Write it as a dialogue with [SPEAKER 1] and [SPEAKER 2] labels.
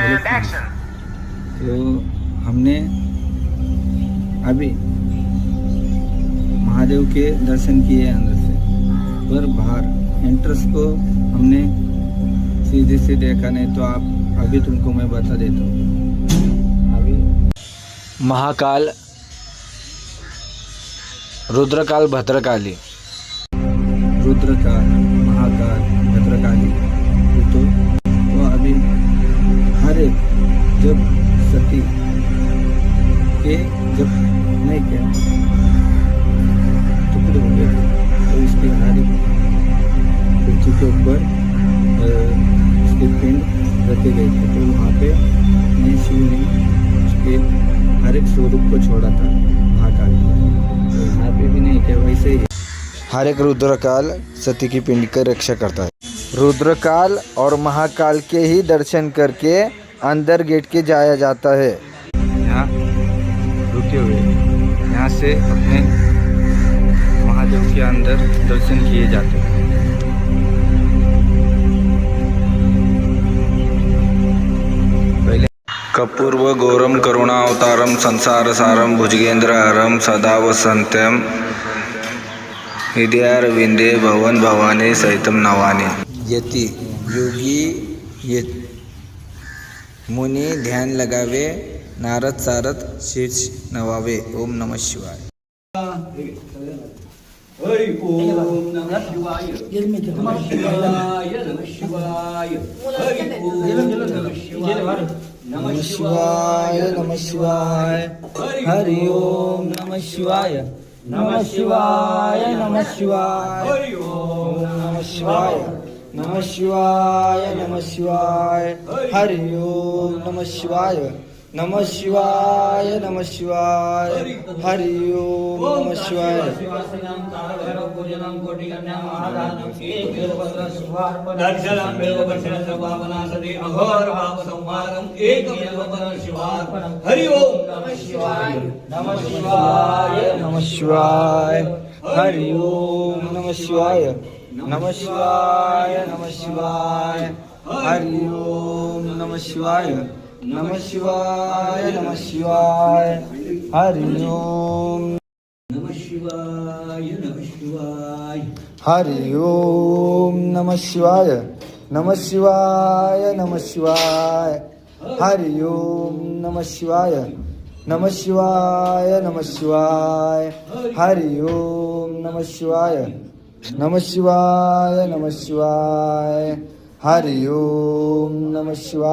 [SPEAKER 1] तो हमने अभी महादेव के दर्शन किए अंदर से, पर बाहर एंट्रेंस को हमने सीधे से देखा नहीं। तो आप अभी तुमको मैं बता देता हूँ। अभी
[SPEAKER 2] महाकाल, रुद्रकाल, भद्रकाली,
[SPEAKER 1] रुद्रकाल, महाकाल, भद्रकाली। तो अभी हर एक जब सती के जब नहीं क्या टुकड़े हो गए थे, तो इसके हर एक पृथ्वी के ऊपर उसके पिंड रखे गए थे। तो वहाँ पे शिव ने उसके हर एक स्वरूप को छोड़ा था महाकाल को। तो यहाँ पे भी नहीं क्या, वैसे ही
[SPEAKER 2] हर एक रुद्रकाल सती की पिंड की रक्षा करता है। रुद्रकाल और महाकाल के ही दर्शन करके अंदर गेट के जाया जाता है।
[SPEAKER 1] यहाँ रुके हुए यहाँ से अपने महादेव के अंदर दर्शन किए जाते हैं। पहले
[SPEAKER 2] कपूर्व गौरम करुणावतारम संसार सारम भुजगेंद्रहरम सदा वसंत्यम हृदयारविंदे भवन भवानी सहितम नवानी। यति योगी मुनि ध्यान लगावे, नारद सारद शीर्ष नवावे। ओम नमः शिवाय।
[SPEAKER 3] हरि ओम नमः शिवाय, नमः शिवाय, नमः शिवाय, हरि ओम नमः शिवाय,
[SPEAKER 1] नमः शिवाय, नमः शिवाय, हरि ओम नमः शिवाय, नमः शिवाय, नमः शिवाय,
[SPEAKER 3] हरि ओम
[SPEAKER 1] नमः शिवाय, नमः शिवाय, नमः शिवाय, हरि ओम नमः शिवाय, नमः शिवाय, नमः शिवाय, हरि ओम नमः शिवाय।
[SPEAKER 3] दर्शनं बिल्वपक्षणं सर्वापनासते अघोरभाव संहारं एकमेव परमशिवार्पणं। हरि ओम नमः शिवाय, नमः शिवाय,
[SPEAKER 1] नमः शिवाय, हरि ओम नमः शिवाय, नमः शिवाय, नमः शिवाय, हरि ओम नमः शिवाय, नमः शिवाय, नमः शिवाय, हरि ओम
[SPEAKER 3] नमः शिवाय, नमः शिवाय,
[SPEAKER 1] हरि ओम नमः शिवाय, नमः शिवाय, नमः शिवाय, हरि ओम नमः शिवाय, नमः शिवाय, नमः शिवाय, हरि ओम नमः शिवाय, नमः शिवाय, नमः शिवाय, हरि ओम नमः शिवाय।